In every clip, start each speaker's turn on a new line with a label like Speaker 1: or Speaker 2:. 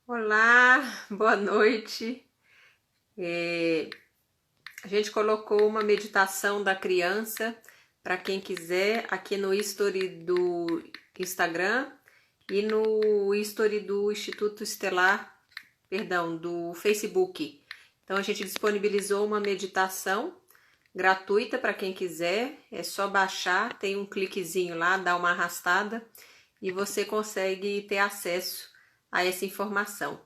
Speaker 1: Olá, boa noite. A gente colocou uma meditação da criança para quem quiser aqui no history do Instagram e no history do Instituto Estelar, perdão, do Facebook. Então a gente disponibilizou uma meditação gratuita para quem quiser, é só baixar, tem um cliquezinho lá, dá uma arrastada e você consegue ter acesso a essa informação.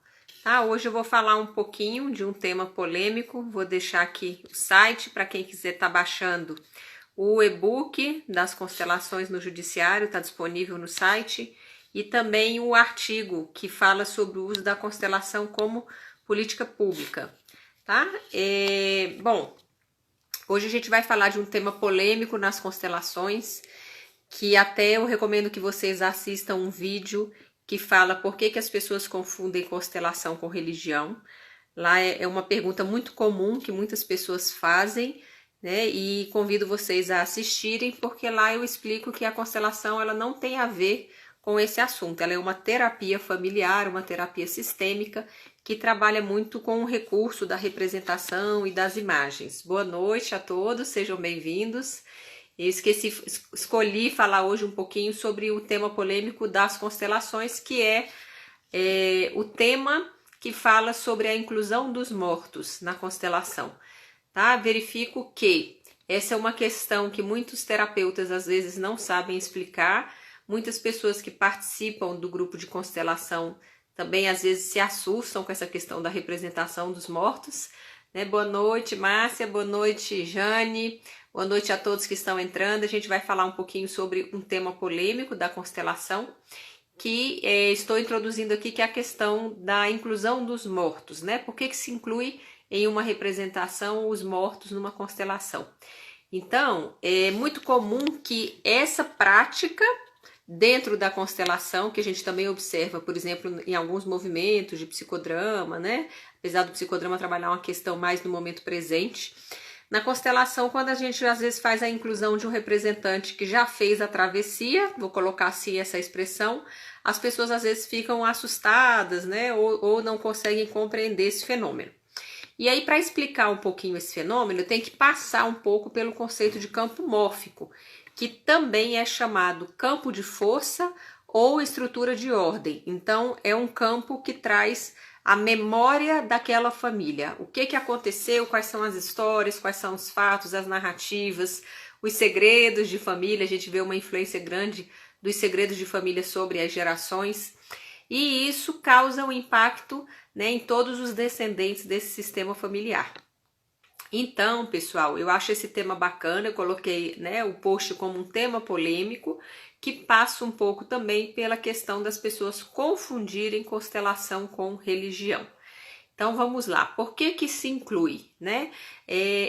Speaker 1: Tá? Hoje eu vou falar um pouquinho de um tema polêmico, vou deixar aqui o site para quem quiser estar baixando o e-book das constelações no judiciário, está disponível no site, e também o artigo que fala sobre o uso da constelação como política pública. Tá? Bom, hoje a gente vai falar de um tema polêmico nas constelações, que até eu recomendo que vocês assistam um vídeo que fala por que as pessoas confundem constelação com religião. Lá é uma pergunta muito comum que muitas pessoas fazem, né? E convido vocês a assistirem, porque lá eu explico que a constelação ela não tem a ver com esse assunto. Ela é uma terapia familiar, uma terapia sistêmica, que trabalha muito com o recurso da representação e das imagens. Boa noite a todos, sejam bem-vindos. Eu escolhi falar hoje um pouquinho sobre o tema polêmico das constelações, que é o tema que fala sobre a inclusão dos mortos na constelação. Tá? Verifico que essa é uma questão que muitos terapeutas às vezes não sabem explicar. Muitas pessoas que participam do grupo de constelação também às vezes se assustam com essa questão da representação dos mortos. Né? Boa noite, Márcia. Boa noite, Jane. Boa noite a todos que estão entrando. A gente vai falar um pouquinho sobre um tema polêmico da constelação, que estou introduzindo aqui, que é a questão da inclusão dos mortos, né? Por que se inclui em uma representação os mortos numa constelação? Então, é muito comum que essa prática dentro da constelação, que a gente também observa, por exemplo, em alguns movimentos de psicodrama, né? Apesar do psicodrama trabalhar uma questão mais no momento presente, na constelação, quando a gente às vezes faz a inclusão de um representante que já fez a travessia, vou colocar assim essa expressão, as pessoas às vezes ficam assustadas, né? Ou não conseguem compreender esse fenômeno. E aí, para explicar um pouquinho esse fenômeno, eu tenho que passar um pouco pelo conceito de campo mórfico, que também é chamado campo de força ou estrutura de ordem. Então, é um campo que traz a memória daquela família. O que aconteceu, quais são as histórias, quais são os fatos, as narrativas, os segredos de família. A gente vê uma influência grande dos segredos de família sobre as gerações. E isso causa um impacto, né, em todos os descendentes desse sistema familiar. Então, pessoal, eu acho esse tema bacana, eu coloquei, né, o post como um tema polêmico, que passa um pouco também pela questão das pessoas confundirem constelação com religião. Então vamos lá, por que se inclui, né?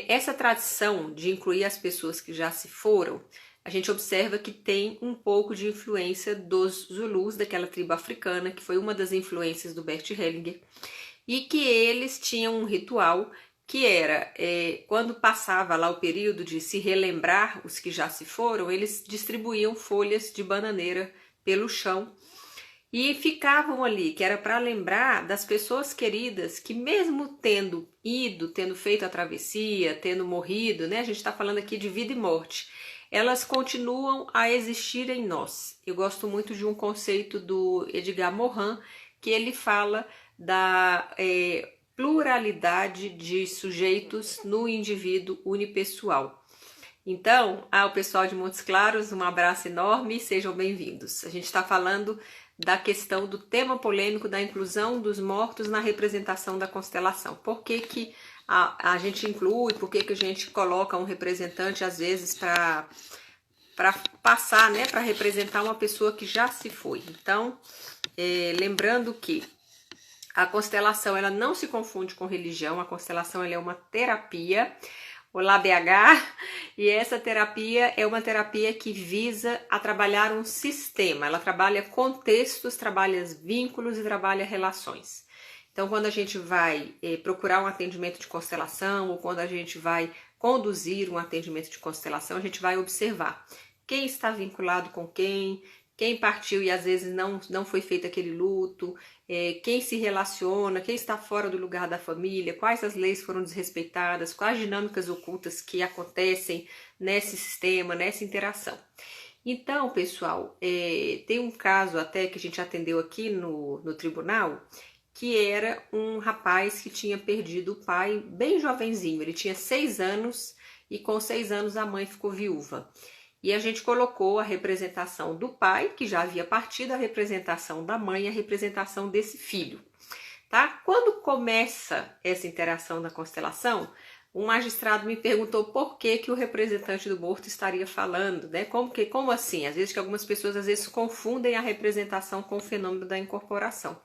Speaker 1: Essa tradição de incluir as pessoas que já se foram, a gente observa que tem um pouco de influência dos Zulus, daquela tribo africana, que foi uma das influências do Bert Hellinger, e que eles tinham um ritual que era, quando passava lá o período de se relembrar os que já se foram, eles distribuíam folhas de bananeira pelo chão e ficavam ali, que era para lembrar das pessoas queridas que mesmo tendo ido, tendo feito a travessia, tendo morrido, né? A gente está falando aqui de vida e morte, elas continuam a existir em nós. Eu gosto muito de um conceito do Edgar Morin, que ele fala da pluralidade de sujeitos no indivíduo unipessoal. Então, ao pessoal de Montes Claros, um abraço enorme e sejam bem-vindos. A gente está falando da questão do tema polêmico da inclusão dos mortos na representação da constelação. Por que a gente inclui, por que a gente coloca um representante, às vezes, para passar, né, para representar uma pessoa que já se foi. Então, lembrando que a constelação ela não se confunde com religião, a constelação ela é uma terapia. Olá, BH! E essa terapia é uma terapia que visa a trabalhar um sistema. Ela trabalha contextos, trabalha vínculos e trabalha relações. Então, quando a gente vai procurar um atendimento de constelação ou quando a gente vai conduzir um atendimento de constelação, a gente vai observar quem está vinculado com quem quem partiu e às vezes não foi feito aquele luto, quem se relaciona, quem está fora do lugar da família, quais as leis foram desrespeitadas, quais dinâmicas ocultas que acontecem nesse sistema, nessa interação. Então, pessoal, tem um caso até que a gente atendeu aqui no tribunal, que era um rapaz que tinha perdido o pai bem jovenzinho, ele tinha 6 anos e com 6 anos a mãe ficou viúva. E a gente colocou a representação do pai, que já havia partido, a representação da mãe e a representação desse filho. Tá? Quando começa essa interação da constelação, um magistrado me perguntou por que o representante do morto estaria falando, né? Como assim? Às vezes que algumas pessoas confundem a representação com o fenômeno da incorporação,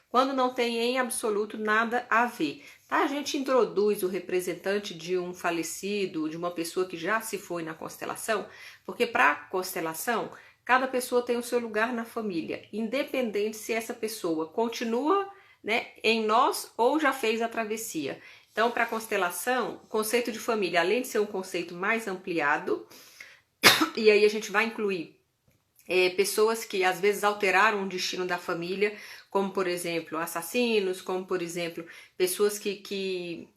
Speaker 1: quando não tem em absoluto nada a ver. Tá? A gente introduz o representante de um falecido, de uma pessoa que já se foi na constelação, porque para a constelação, cada pessoa tem o seu lugar na família, independente se essa pessoa continua, né, em nós ou já fez a travessia. Então, para a constelação, o conceito de família, além de ser um conceito mais ampliado, e aí a gente vai incluir pessoas que às vezes alteraram o destino da família, como por exemplo assassinos, como por exemplo pessoas que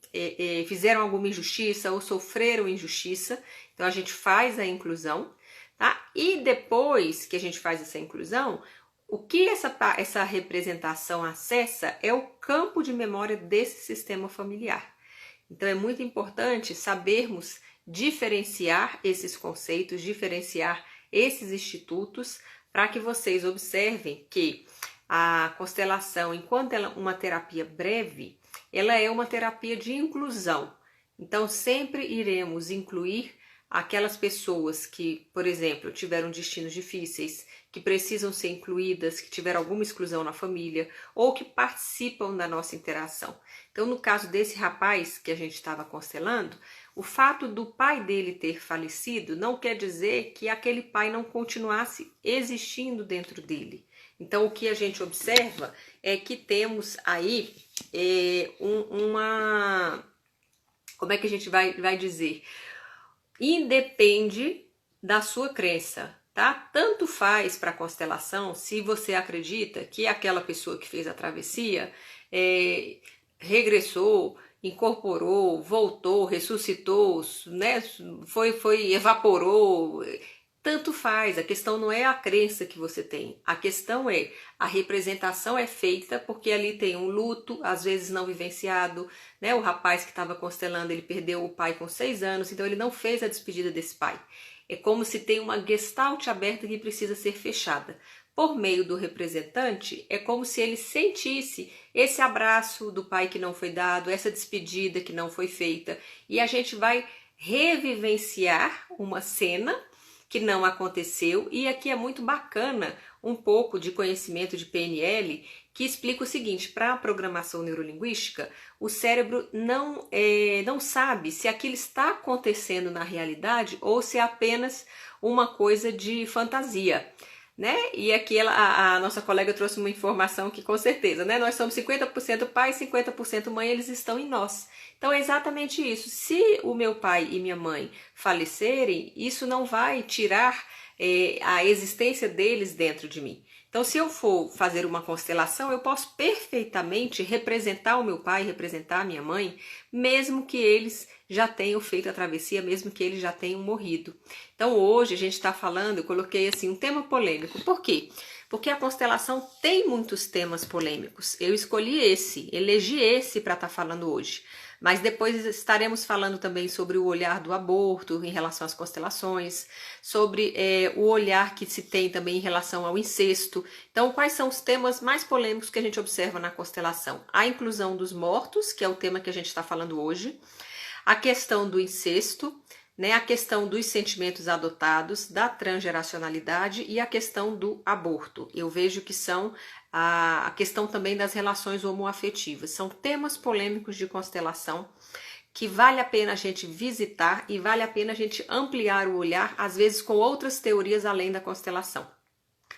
Speaker 1: fizeram alguma injustiça ou sofreram injustiça. Então a gente faz a inclusão, tá? E depois que a gente faz essa inclusão, o que essa representação acessa é o campo de memória desse sistema familiar. Então é muito importante sabermos diferenciar esses conceitos, diferenciar esses institutos, para que vocês observem que a constelação, enquanto ela é uma terapia breve, ela é uma terapia de inclusão. Então sempre iremos incluir aquelas pessoas que, por exemplo, tiveram destinos difíceis, que precisam ser incluídas, que tiveram alguma exclusão na família, ou que participam da nossa interação. Então, no caso desse rapaz que a gente estava constelando, o fato do pai dele ter falecido não quer dizer que aquele pai não continuasse existindo dentro dele. Então, o que a gente observa é que temos aí como é que a gente vai dizer? Independe da sua crença, tá? Tanto faz para a constelação se você acredita que aquela pessoa que fez a travessia regressou, incorporou, voltou, ressuscitou, né? Evaporou. Tanto faz, a questão não é a crença que você tem, a questão é a representação é feita porque ali tem um luto, às vezes não vivenciado, né? O rapaz que estava constelando, ele perdeu o pai com 6 anos, então ele não fez a despedida desse pai. É como se tem uma gestalt aberta que precisa ser fechada. Por meio do representante, é como se ele sentisse esse abraço do pai que não foi dado, essa despedida que não foi feita, e a gente vai revivenciar uma cena que não aconteceu, e aqui é muito bacana um pouco de conhecimento de PNL que explica o seguinte: para a programação neurolinguística, o cérebro não sabe se aquilo está acontecendo na realidade ou se é apenas uma coisa de fantasia, né? E aqui a nossa colega trouxe uma informação que com certeza, né? Nós somos 50% pai e 50% mãe, eles estão em nós. Então é exatamente isso. Se o meu pai e minha mãe falecerem, isso não vai tirar a existência deles dentro de mim. Então, se eu for fazer uma constelação, eu posso perfeitamente representar o meu pai, representar a minha mãe, mesmo que eles já tenham feito a travessia, mesmo que eles já tenham morrido. Então, hoje a gente está falando, eu coloquei assim, um tema polêmico. Por quê? Porque a constelação tem muitos temas polêmicos. Eu escolhi elegi esse para estar falando hoje. Mas depois estaremos falando também sobre o olhar do aborto em relação às constelações, sobre o olhar que se tem também em relação ao incesto. Então, quais são os temas mais polêmicos que a gente observa na constelação? A inclusão dos mortos, que é o tema que a gente está falando hoje, a questão do incesto, né, a questão dos sentimentos adotados, da transgeracionalidade e a questão do aborto. Eu vejo que são a questão também das relações homoafetivas. São temas polêmicos de constelação que vale a pena a gente visitar e vale a pena a gente ampliar o olhar, às vezes com outras teorias além da constelação.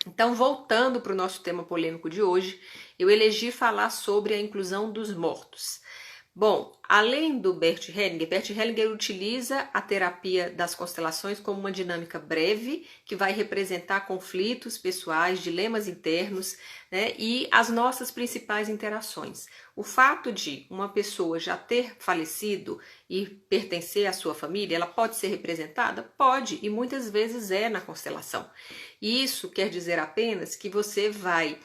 Speaker 1: Então, voltando para o nosso tema polêmico de hoje, eu elegi falar sobre a inclusão dos mortos. Bom, além do Bert Hellinger utiliza a terapia das constelações como uma dinâmica breve que vai representar conflitos pessoais, dilemas internos, né, e as nossas principais interações. O fato de uma pessoa já ter falecido e pertencer à sua família, ela pode ser representada? Pode, e muitas vezes é na constelação. E isso quer dizer apenas que você vai,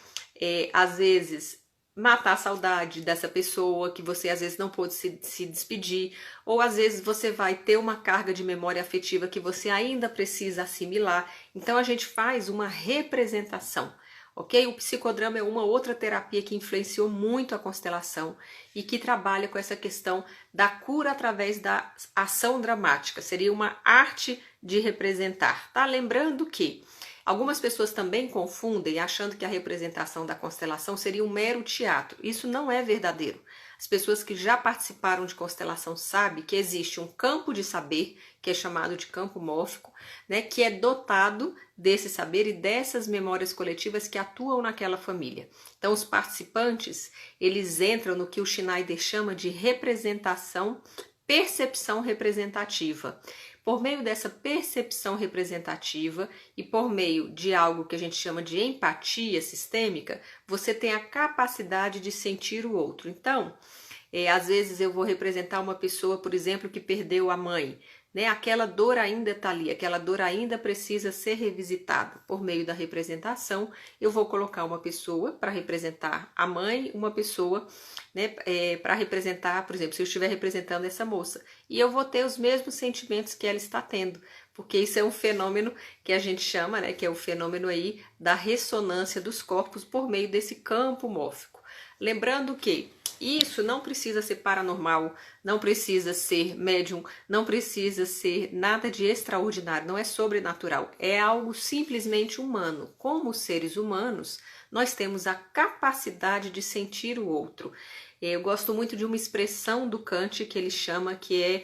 Speaker 1: às vezes, matar a saudade dessa pessoa que você às vezes não pôde se despedir, ou às vezes você vai ter uma carga de memória afetiva que você ainda precisa assimilar. Então a gente faz uma representação, ok? O psicodrama é uma outra terapia que influenciou muito a constelação e que trabalha com essa questão da cura através da ação dramática. Seria uma arte de representar, tá? Lembrando que algumas pessoas também confundem achando que a representação da constelação seria um mero teatro. Isso não é verdadeiro. As pessoas que já participaram de constelação sabem que existe um campo de saber, que é chamado de campo mórfico, né, que é dotado desse saber e dessas memórias coletivas que atuam naquela família. Então, os participantes, eles entram no que o Schneider chama de representação, percepção representativa. Por meio dessa percepção representativa e por meio de algo que a gente chama de empatia sistêmica, você tem a capacidade de sentir o outro. Então, às vezes eu vou representar uma pessoa, por exemplo, que perdeu a mãe, né? Aquela dor ainda está ali, aquela dor ainda precisa ser revisitada. Por meio da representação, eu vou colocar uma pessoa para representar a mãe, uma pessoa, né, para representar, por exemplo, se eu estiver representando essa moça, e eu vou ter os mesmos sentimentos que ela está tendo, porque isso é um fenômeno que a gente chama, né, que é o fenômeno aí da ressonância dos corpos por meio desse campo mórfico. Lembrando que isso não precisa ser paranormal, não precisa ser médium, não precisa ser nada de extraordinário, não é sobrenatural, é algo simplesmente humano. Como seres humanos, nós temos a capacidade de sentir o outro. Eu gosto muito de uma expressão do Kant que ele chama que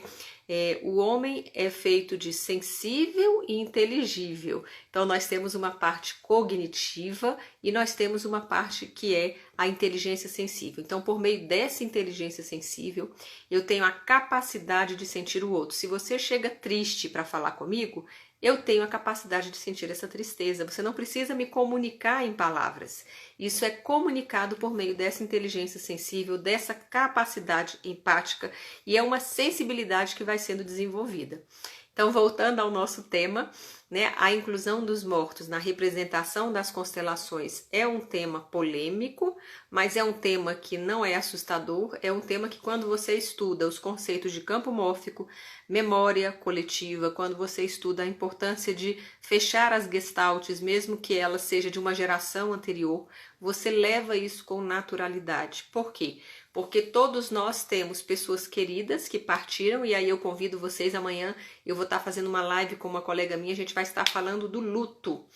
Speaker 1: o homem é feito de sensível e inteligível. Então nós temos uma parte cognitiva e nós temos uma parte que é a inteligência sensível. Então por meio dessa inteligência sensível eu tenho a capacidade de sentir o outro. Se você chega triste para falar comigo, eu tenho a capacidade de sentir essa tristeza. Você não precisa me comunicar em palavras. Isso é comunicado por meio dessa inteligência sensível, dessa capacidade empática, e é uma sensibilidade que vai sendo desenvolvida. Então, voltando ao nosso tema, né, a inclusão dos mortos na representação das constelações é um tema polêmico, mas é um tema que não é assustador, é um tema que quando você estuda os conceitos de campo mórfico, memória coletiva, quando você estuda a importância de fechar as gestaltes, mesmo que ela seja de uma geração anterior, você leva isso com naturalidade. Por quê? Porque todos nós temos pessoas queridas que partiram, e aí eu convido vocês amanhã, eu vou estar fazendo uma live com uma colega minha, a gente vai estar falando do luto,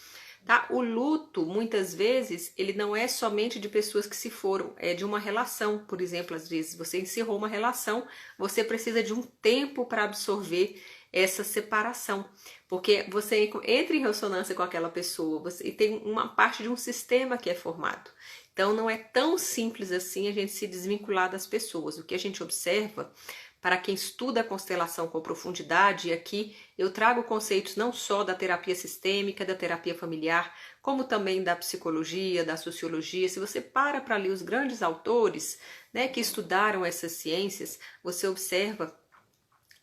Speaker 1: tá? O luto, muitas vezes, ele não é somente de pessoas que se foram, é de uma relação. Por exemplo, às vezes você encerrou uma relação, você precisa de um tempo para absorver essa separação, porque você entra em ressonância com aquela pessoa, e tem uma parte de um sistema que é formado. Então não é tão simples assim a gente se desvincular das pessoas. O que a gente observa, para quem estuda a constelação com profundidade, e aqui eu trago conceitos não só da terapia sistêmica, da terapia familiar, como também da psicologia, da sociologia. Se você para ler os grandes autores, né, que estudaram essas ciências, você observa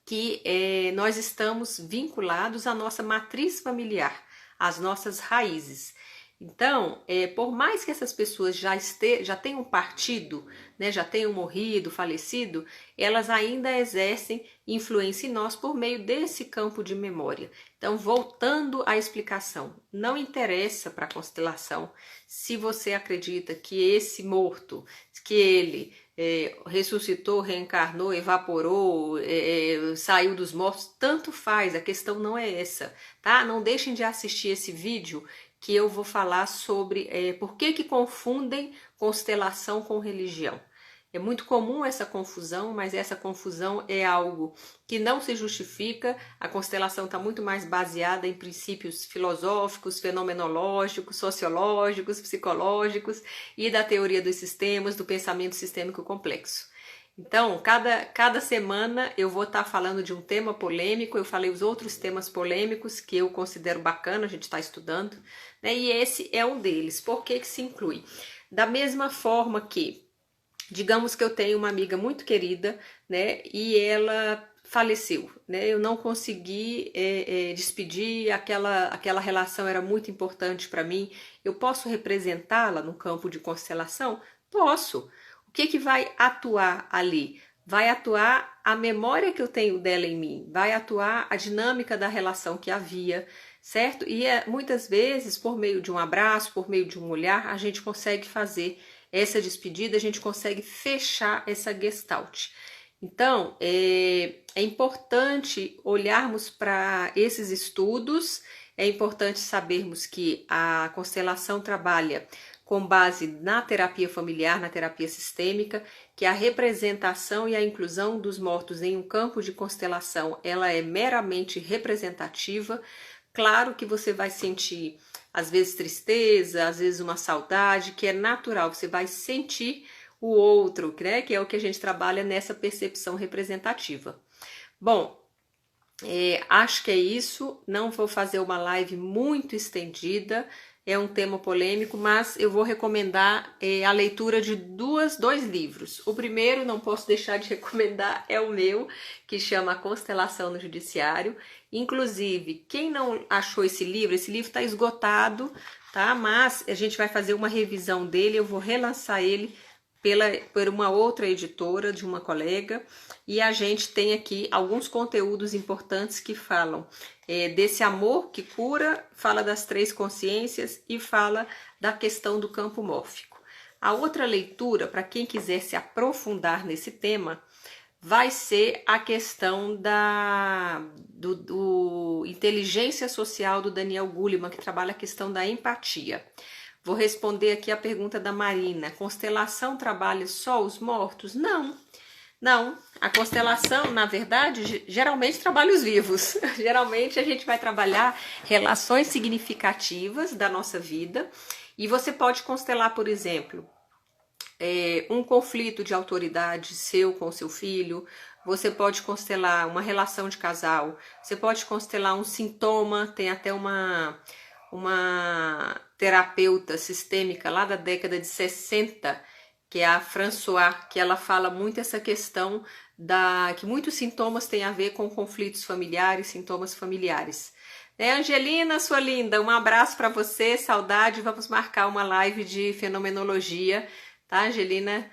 Speaker 1: que nós estamos vinculados à nossa matriz familiar, às nossas raízes. Então, por mais que essas pessoas já tenham partido, né, já tenham morrido, falecido, elas ainda exercem influência em nós por meio desse campo de memória. Então, voltando à explicação, não interessa para a constelação se você acredita que esse morto, que ele ressuscitou, reencarnou, evaporou, saiu dos mortos, tanto faz, a questão não é essa, tá? Não deixem de assistir esse vídeo que eu vou falar sobre por que confundem constelação com religião. É muito comum essa confusão, mas essa confusão é algo que não se justifica. A constelação está muito mais baseada em princípios filosóficos, fenomenológicos, sociológicos, psicológicos e da teoria dos sistemas, do pensamento sistêmico complexo. Então, cada semana eu vou estar falando de um tema polêmico. Eu falei os outros temas polêmicos que eu considero bacana, a gente está estudando, né? E esse é um deles. Por que que se inclui? Da mesma forma que, digamos que eu tenho uma amiga muito querida, né? E ela faleceu, né? Eu não consegui despedir, aquela relação era muito importante para mim. Eu posso representá-la no campo de constelação? Posso. O que que vai atuar ali? Vai atuar a memória que eu tenho dela em mim, vai atuar a dinâmica da relação que havia, certo? E muitas vezes, por meio de um abraço, por meio de um olhar, a gente consegue fazer essa despedida, a gente consegue fechar essa gestalt. Então, é importante olharmos para esses estudos, é importante sabermos que a constelação trabalha com base na terapia familiar, na terapia sistêmica, que a representação e a inclusão dos mortos em um campo de constelação, ela é meramente representativa. Claro que você vai sentir, às vezes, tristeza, às vezes uma saudade, que é natural, você vai sentir o outro, né? Que é o que a gente trabalha nessa percepção representativa. Bom, acho que é isso. Não vou fazer uma live muito estendida, é um tema polêmico, mas eu vou recomendar a leitura de dois livros. O primeiro, não posso deixar de recomendar, é o meu, que chama Constelação no Judiciário. Inclusive, quem não achou esse livro está esgotado, tá? Mas a gente vai fazer uma revisão dele, eu vou relançar ele por uma outra editora de uma colega, e a gente tem aqui alguns conteúdos importantes que falam desse amor que cura, fala das 3 consciências e fala da questão do campo mórfico. A outra leitura, para quem quiser se aprofundar nesse tema, vai ser a questão do inteligência social do Daniel Goleman, que trabalha a questão da empatia. Vou responder aqui a pergunta da Marina. Constelação trabalha só os mortos? Não. Não. A constelação, na verdade, geralmente trabalha os vivos. Geralmente a gente vai trabalhar relações significativas da nossa vida. E você pode constelar, por exemplo, um conflito de autoridade seu com seu filho. Você pode constelar uma relação de casal. Você pode constelar um sintoma. Tem até uma terapeuta sistêmica lá da década de 60, que é a François, que ela fala muito essa questão que muitos sintomas têm a ver com conflitos familiares, sintomas familiares. Angelina, sua linda, um abraço para você, saudade, vamos marcar uma live de fenomenologia, tá, Angelina?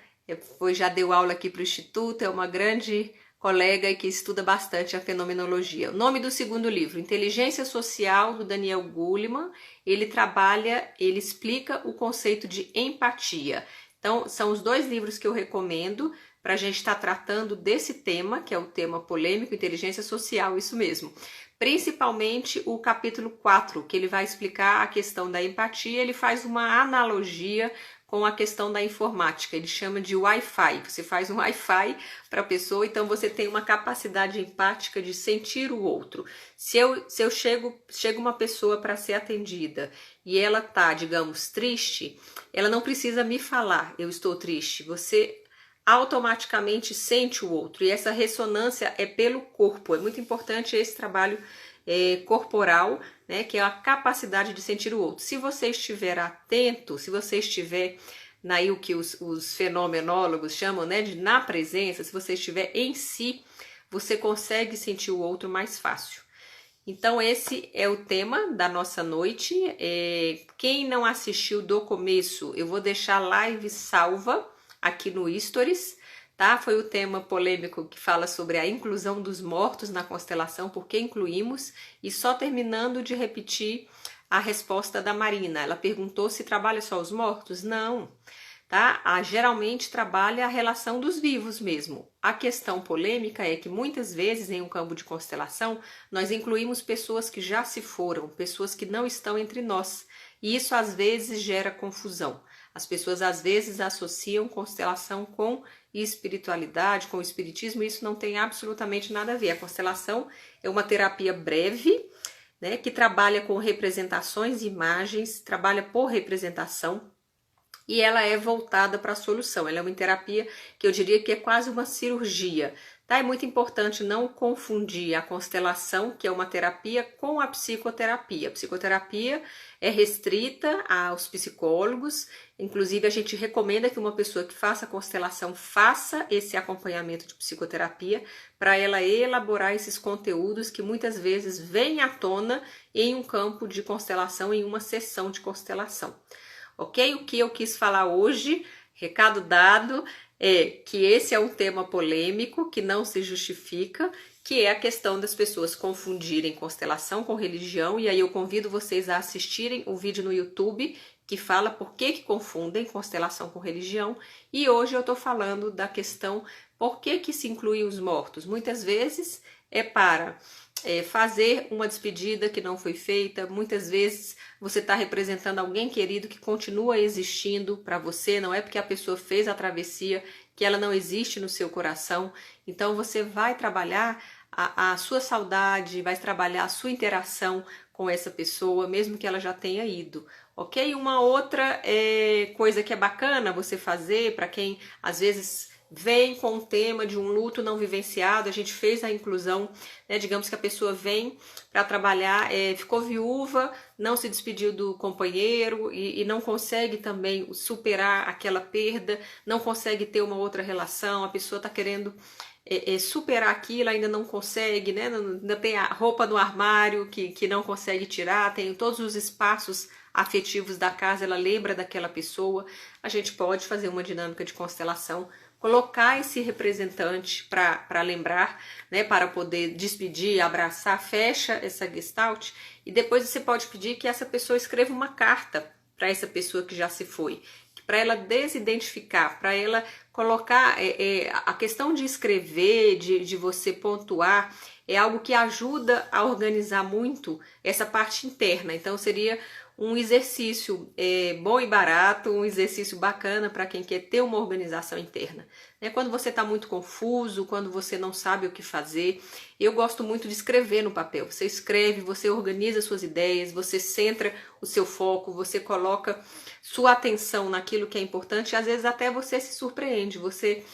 Speaker 1: Já deu aula aqui para o Instituto, é uma grande colega que estuda bastante a fenomenologia. O nome do segundo livro, Inteligência Social, do Daniel Goleman, ele explica o conceito de empatia. Então, são os 2 livros que eu recomendo para a gente estar tratando desse tema, que é o tema polêmico, inteligência social, isso mesmo. Principalmente o capítulo 4, que ele vai explicar a questão da empatia, ele faz uma analogia com a questão da informática, ele chama de Wi-Fi. Você faz um Wi-Fi para a pessoa, então você tem uma capacidade empática de sentir o outro. Se eu chego uma pessoa para ser atendida e ela tá, digamos, triste, ela não precisa me falar, eu estou triste. Você automaticamente sente o outro, e essa ressonância é pelo corpo. É muito importante esse trabalho corporal, né, que é a capacidade de sentir o outro. Se você estiver atento, se você estiver o que os fenomenólogos chamam, né, de na presença, se você estiver em si, você consegue sentir o outro mais fácil. Então esse é o tema da nossa noite. Quem não assistiu do começo, eu vou deixar a live salva aqui no Stories, tá? Foi o tema polêmico que fala sobre a inclusão dos mortos na constelação, por que incluímos, e só terminando de repetir a resposta da Marina. Ela perguntou se trabalha só os mortos? Não, tá? Geralmente trabalha a relação dos vivos mesmo. A questão polêmica é que muitas vezes em um campo de constelação nós incluímos pessoas que já se foram, pessoas que não estão entre nós, e isso às vezes gera confusão. As pessoas às vezes associam constelação com espiritualidade, com o espiritismo, e isso não tem absolutamente nada a ver. A constelação é uma terapia breve, né, que trabalha com representações e imagens, trabalha por representação. e ela é voltada para a solução. Ela é uma terapia que eu diria que é quase uma cirurgia. Tá? É muito importante não confundir a constelação, que é uma terapia, com a psicoterapia. A psicoterapia é restrita aos psicólogos, inclusive a gente recomenda que uma pessoa que faça constelação faça esse acompanhamento de psicoterapia para ela elaborar esses conteúdos que muitas vezes vêm à tona em um campo de constelação, em uma sessão de constelação. Ok? O que eu quis falar hoje, recado dado, é que esse é um tema polêmico que não se justifica, que é a questão das pessoas confundirem constelação com religião, e aí eu convido vocês a assistirem o vídeo no YouTube que fala por que confundem constelação com religião, e hoje eu estou falando da questão por que se inclui os mortos. Muitas vezes é para fazer uma despedida que não foi feita, muitas vezes você está representando alguém querido que continua existindo para você, não é porque a pessoa fez a travessia que ela não existe no seu coração, então você vai trabalhar a sua saudade, vai trabalhar a sua interação com essa pessoa, mesmo que ela já tenha ido, ok? Uma outra coisa que é bacana você fazer para quem às vezes vem com o tema de um luto não vivenciado, a gente fez a inclusão, né? Digamos que a pessoa vem para trabalhar, ficou viúva, não se despediu do companheiro e não consegue também superar aquela perda, não consegue ter uma outra relação, a pessoa está querendo superar aquilo, ainda não consegue, né? Ainda tem a roupa no armário que não consegue tirar, tem todos os espaços afetivos da casa, ela lembra daquela pessoa. A gente pode fazer uma dinâmica de constelação, colocar esse representante para lembrar, né, para poder despedir, abraçar, fecha essa gestalt, e depois você pode pedir que essa pessoa escreva uma carta para essa pessoa que já se foi, para ela desidentificar, para ela colocar, a questão de escrever, de você pontuar, é algo que ajuda a organizar muito essa parte interna. Então seria um exercício bom e barato, um exercício bacana para quem quer ter uma organização interna. Quando você está muito confuso, quando você não sabe o que fazer, eu gosto muito de escrever no papel. Você escreve, você organiza suas ideias, você centra o seu foco, você coloca sua atenção naquilo que é importante, e às vezes até você se surpreende, você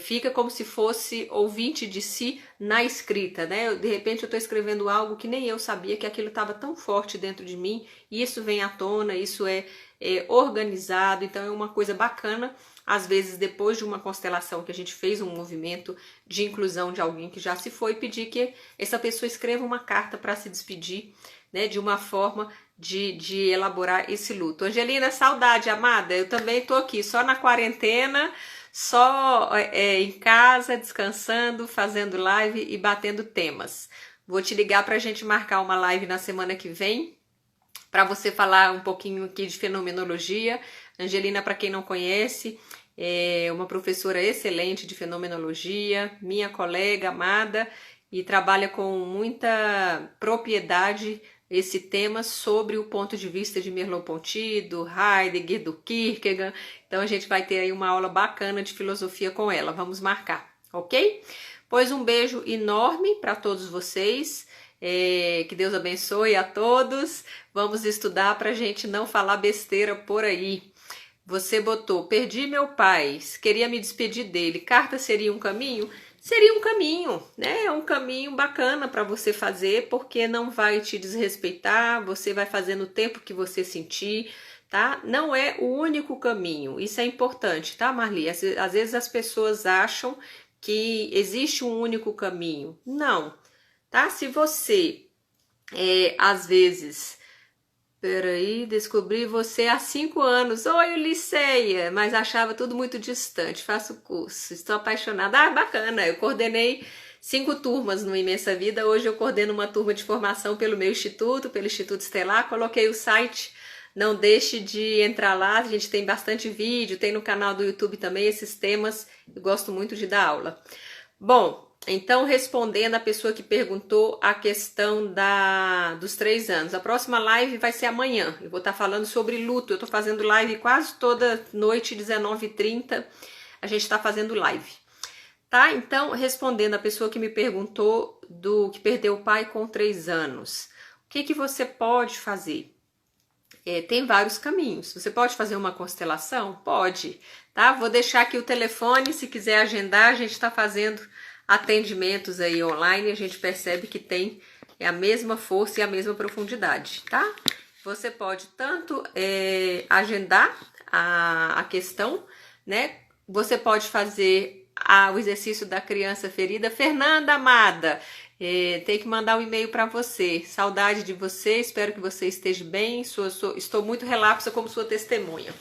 Speaker 1: fica como se fosse ouvinte de si na escrita, né? De repente eu estou escrevendo algo que nem eu sabia que aquilo estava tão forte dentro de mim, e isso vem à tona, isso é organizado, então é uma coisa bacana. Às vezes, depois de uma constelação que a gente fez um movimento de inclusão de alguém que já se foi, pedir que essa pessoa escreva uma carta para se despedir, né, de uma forma de elaborar esse luto. Angelina, saudade, amada, eu também tô aqui, só na quarentena, só em casa, descansando, fazendo live e batendo temas. Vou te ligar para a gente marcar uma live na semana que vem, para você falar um pouquinho aqui de fenomenologia. Angelina, para quem não conhece, é uma professora excelente de fenomenologia, minha colega amada, e trabalha com muita propriedade esse tema sobre o ponto de vista de Merleau-Ponty, do Heidegger, do Kierkegaard. Então a gente vai ter aí uma aula bacana de filosofia com ela, vamos marcar, ok? Pois um beijo enorme para todos vocês, que Deus abençoe a todos, vamos estudar para a gente não falar besteira por aí. Você botou, perdi meu pai, queria me despedir dele, carta seria um caminho? Seria um caminho, né? É um caminho bacana para você fazer, porque não vai te desrespeitar, você vai fazer no tempo que você sentir, tá? Não é o único caminho, isso é importante, tá, Marli? Às vezes as pessoas acham que existe um único caminho. Não, tá? Se você, às vezes... Peraí, descobri você há 5 anos. Oi, Ulisseia, mas achava tudo muito distante. Faço curso, estou apaixonada. Ah, bacana, eu coordenei 5 turmas no Imensa Vida. Hoje eu coordeno uma turma de formação pelo meu instituto, pelo Instituto Estelar. Coloquei o site, não deixe de entrar lá. A gente tem bastante vídeo, tem no canal do YouTube também esses temas. Eu gosto muito de dar aula. Bom, então, respondendo a pessoa que perguntou a questão dos 3 anos, a próxima live vai ser amanhã. Eu vou estar falando sobre luto. Eu estou fazendo live quase toda noite, 19h30. A gente está fazendo live. Tá? Então, respondendo a pessoa que me perguntou que perdeu o pai com 3 anos. O que você pode fazer? Tem vários caminhos. Você pode fazer uma constelação? Pode, tá? Vou deixar aqui o telefone, se quiser agendar, a gente está fazendo atendimentos aí online, a gente percebe que tem a mesma força e a mesma profundidade, tá? Você pode tanto agendar a questão, né? Você pode fazer o exercício da criança ferida. Fernanda amada, tem que mandar um e-mail para você. Saudade de você, espero que você esteja bem. Estou muito relapsa como sua testemunha.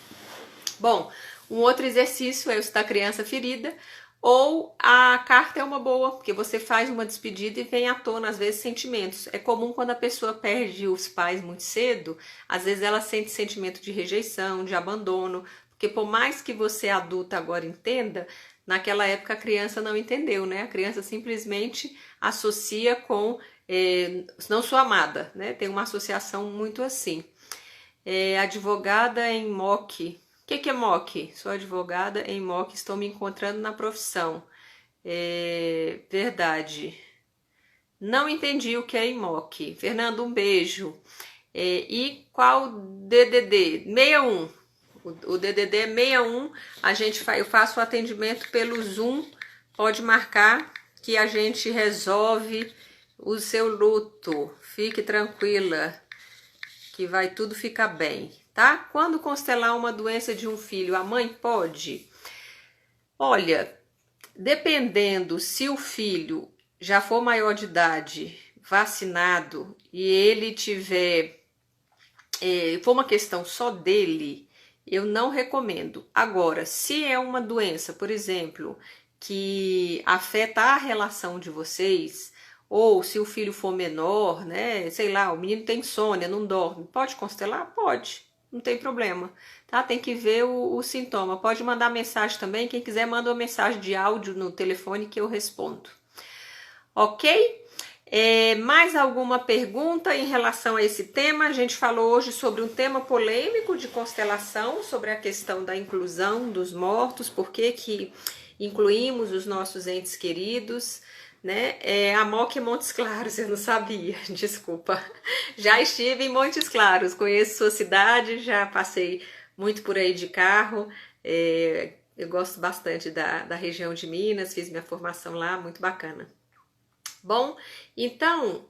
Speaker 1: Bom, um outro exercício é o da criança ferida. Ou a carta é uma boa, porque você faz uma despedida e vem à tona, às vezes, sentimentos. É comum quando a pessoa perde os pais muito cedo, às vezes ela sente sentimento de rejeição, de abandono, porque por mais que você adulta agora entenda, naquela época a criança não entendeu, né? A criança simplesmente associa com não sou amada, né? Tem uma associação muito assim. Advogada em MOC. O que é MOC? Sou advogada em MOC, estou me encontrando na profissão. Verdade. Não entendi o que é MOC. Fernando, um beijo. E qual DDD? 61. O DDD é 61. Eu faço o atendimento pelo Zoom. Pode marcar que a gente resolve o seu luto. Fique tranquila, que vai tudo ficar bem. Tá? Quando constelar uma doença de um filho, a mãe pode? Olha, dependendo se o filho já for maior de idade, vacinado, e ele for uma questão só dele, eu não recomendo. Agora, se é uma doença, por exemplo, que afeta a relação de vocês, ou se o filho for menor, né, sei lá, o menino tem insônia, não dorme, pode constelar? Pode. Não tem problema, tá? Tem que ver o sintoma. Pode mandar mensagem também. Quem quiser, manda uma mensagem de áudio no telefone que eu respondo. Ok? Mais alguma pergunta em relação a esse tema? A gente falou hoje sobre um tema polêmico de constelação, sobre a questão da inclusão dos mortos, por que incluímos os nossos entes queridos, né? A MOC Montes Claros, eu não sabia, desculpa. Já estive em Montes Claros, conheço sua cidade, já passei muito por aí de carro, eu gosto bastante da região de Minas, fiz minha formação lá, muito bacana. Bom, então,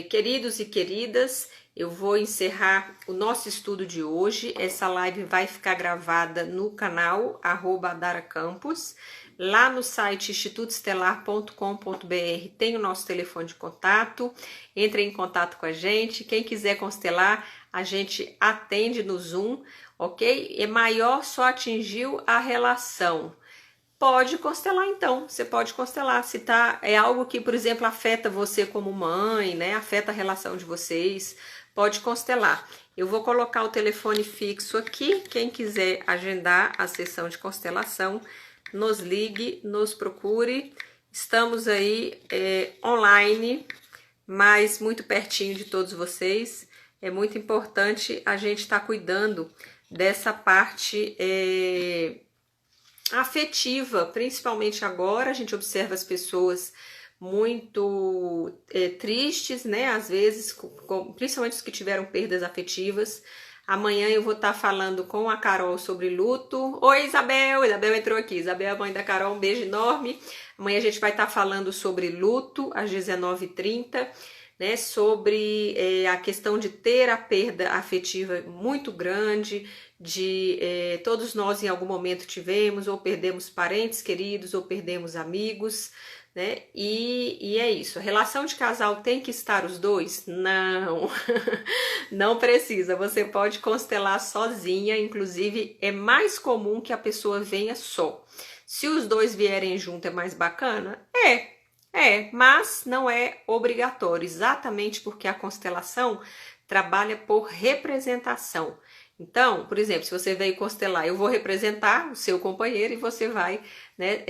Speaker 1: queridos e queridas, eu vou encerrar o nosso estudo de hoje. Essa live vai ficar gravada no canal @adaracampos. Lá no site institutoestelar.com.br tem o nosso telefone de contato. Entre em contato com a gente. Quem quiser constelar, a gente atende no Zoom, ok? É maior, só atingiu a relação. Pode constelar então, você pode constelar. Se é algo que, por exemplo, afeta você como mãe, né? Afeta a relação de vocês, pode constelar. Eu vou colocar o telefone fixo aqui. Quem quiser agendar a sessão de constelação, nos ligue, nos procure. Estamos aí online, mas muito pertinho de todos vocês. É muito importante a gente estar cuidando dessa parte afetiva, principalmente agora. A gente observa as pessoas muito tristes, né? Às vezes, principalmente os que tiveram perdas afetivas. Amanhã eu vou estar falando com a Carol sobre luto. Oi, Isabel! Isabel entrou aqui. Isabel é a mãe da Carol, um beijo enorme. Amanhã a gente vai estar falando sobre luto, às 19h30, né? Sobre a questão de ter a perda afetiva muito grande, todos nós em algum momento tivemos, ou perdemos parentes queridos, ou perdemos amigos, né? E é isso. A relação de casal tem que estar os dois? Não, não precisa. Você pode constelar sozinha, inclusive é mais comum que a pessoa venha só. Se os dois vierem junto é mais bacana? Mas não é obrigatório, exatamente porque a constelação trabalha por representação. Então, por exemplo, se você veio constelar, eu vou representar o seu companheiro e você vai, né,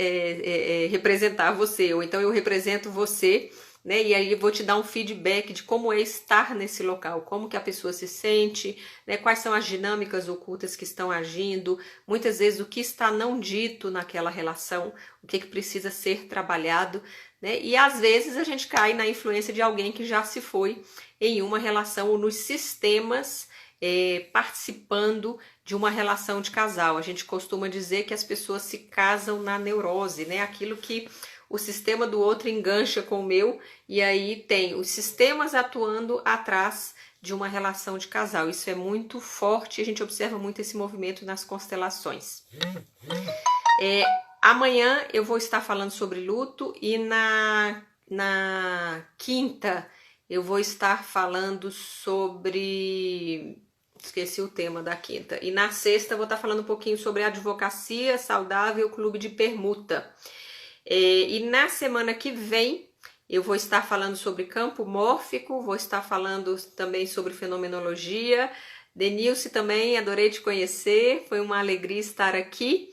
Speaker 1: representar você, ou então eu represento você, né, e aí eu vou te dar um feedback de como é estar nesse local, como que a pessoa se sente, né, quais são as dinâmicas ocultas que estão agindo, muitas vezes o que está não dito naquela relação, o que precisa ser trabalhado, né, e às vezes a gente cai na influência de alguém que já se foi em uma relação ou nos sistemas participando de uma relação de casal. A gente costuma dizer que as pessoas se casam na neurose, né? Aquilo que o sistema do outro engancha com o meu, e aí tem os sistemas atuando atrás de uma relação de casal. Isso é muito forte, a gente observa muito esse movimento nas constelações. Amanhã eu vou estar falando sobre luto e na quinta eu vou estar falando sobre... Esqueci o tema da quinta. E na sexta eu vou estar falando um pouquinho sobre advocacia saudável, clube de permuta. E na semana que vem eu vou estar falando sobre campo mórfico, vou estar falando também sobre fenomenologia. Denilce também, adorei te conhecer, foi uma alegria estar aqui.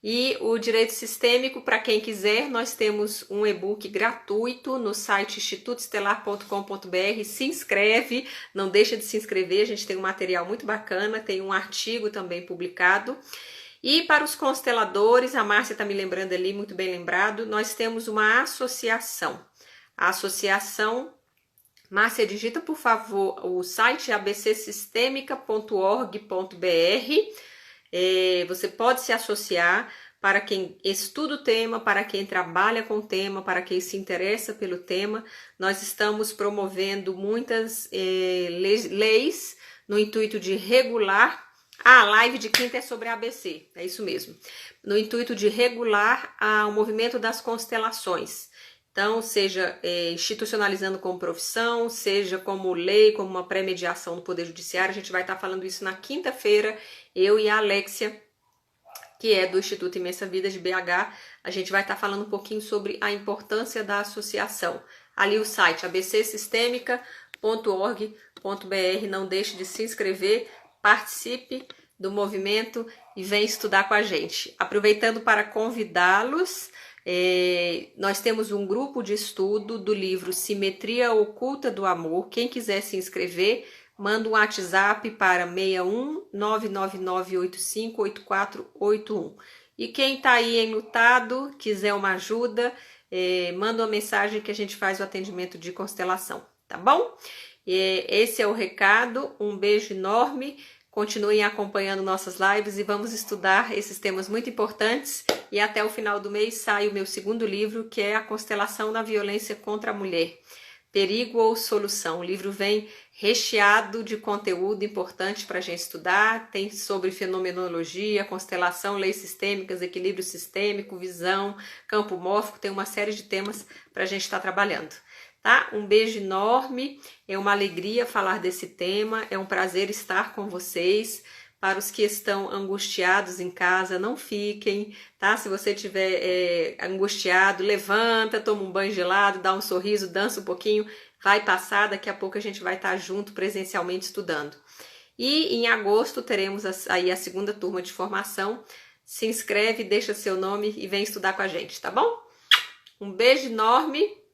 Speaker 1: E o direito sistêmico, para quem quiser, nós temos um e-book gratuito no site institutoestelar.com.br. Se inscreve, não deixa de se inscrever, a gente tem um material muito bacana, tem um artigo também publicado. E para os consteladores, a Márcia está me lembrando ali, muito bem lembrado, nós temos uma associação. A associação, Márcia, digita por favor o site abcsistemica.org.br. Você pode se associar para quem estuda o tema, para quem trabalha com o tema, para quem se interessa pelo tema. Nós estamos promovendo muitas leis no intuito de regular. A live de quinta é sobre ABC, é isso mesmo. No intuito de regular o movimento das constelações. Então, seja institucionalizando como profissão, seja como lei, como uma pré-mediação do Poder Judiciário, a gente vai estar falando isso na quinta-feira, eu e a Alexia, que é do Instituto Imensa Vida de BH, a gente vai estar falando um pouquinho sobre a importância da associação. Ali o site abcsistemica.org.br, não deixe de se inscrever, participe do movimento e vem estudar com a gente. Aproveitando para convidá-los, nós temos um grupo de estudo do livro Simetria Oculta do Amor. Quem quiser se inscrever, manda um WhatsApp para 61 99985 8481. E quem está aí enlutado, quiser uma ajuda, manda uma mensagem que a gente faz o atendimento de constelação, tá bom? Esse é o recado, um beijo enorme. Continuem acompanhando nossas lives e vamos estudar esses temas muito importantes. E até o final do mês sai o meu segundo livro, que é A Constelação da Violência contra a Mulher. Perigo ou Solução. O livro vem recheado de conteúdo importante para a gente estudar. Tem sobre fenomenologia, constelação, leis sistêmicas, equilíbrio sistêmico, visão, campo mórfico. Tem uma série de temas para a gente estar trabalhando. Tá? Um beijo enorme, é uma alegria falar desse tema, é um prazer estar com vocês. Para os que estão angustiados em casa, não fiquem, tá? Se você estiver angustiado, levanta, toma um banho gelado, dá um sorriso, dança um pouquinho, vai passar, daqui a pouco a gente vai estar junto presencialmente estudando. E em agosto teremos aí a segunda turma de formação. Se inscreve, deixa seu nome e vem estudar com a gente, tá bom? Um beijo enorme.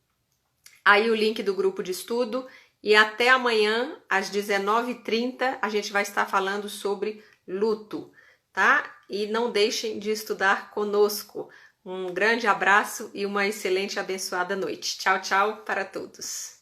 Speaker 1: Aí o link do grupo de estudo e até amanhã às 19h30 a gente vai estar falando sobre luto, tá? E não deixem de estudar conosco. Um grande abraço e uma excelente e abençoada noite. Tchau, tchau para todos.